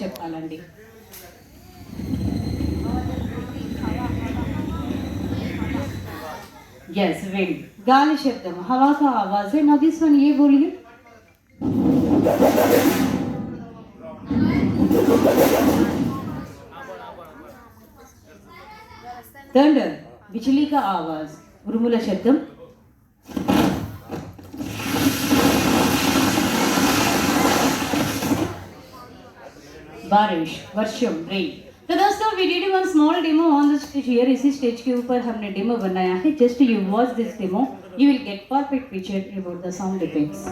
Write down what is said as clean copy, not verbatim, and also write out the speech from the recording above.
చెప్పాలండి. Yes wind गाली शब्द हवा का आवाज है. नाउ दिस वन ये बोलिए. थंडर बिजली का आवाज. उरुमुला शब्दम. बारिश वर्षम रेन. तो दोस्तों we did one small demo on the stage here. इसी स्टेज के ऊपर हमने डेमो बनाया है. Just you watch this demo, you will get perfect picture about the sound effects.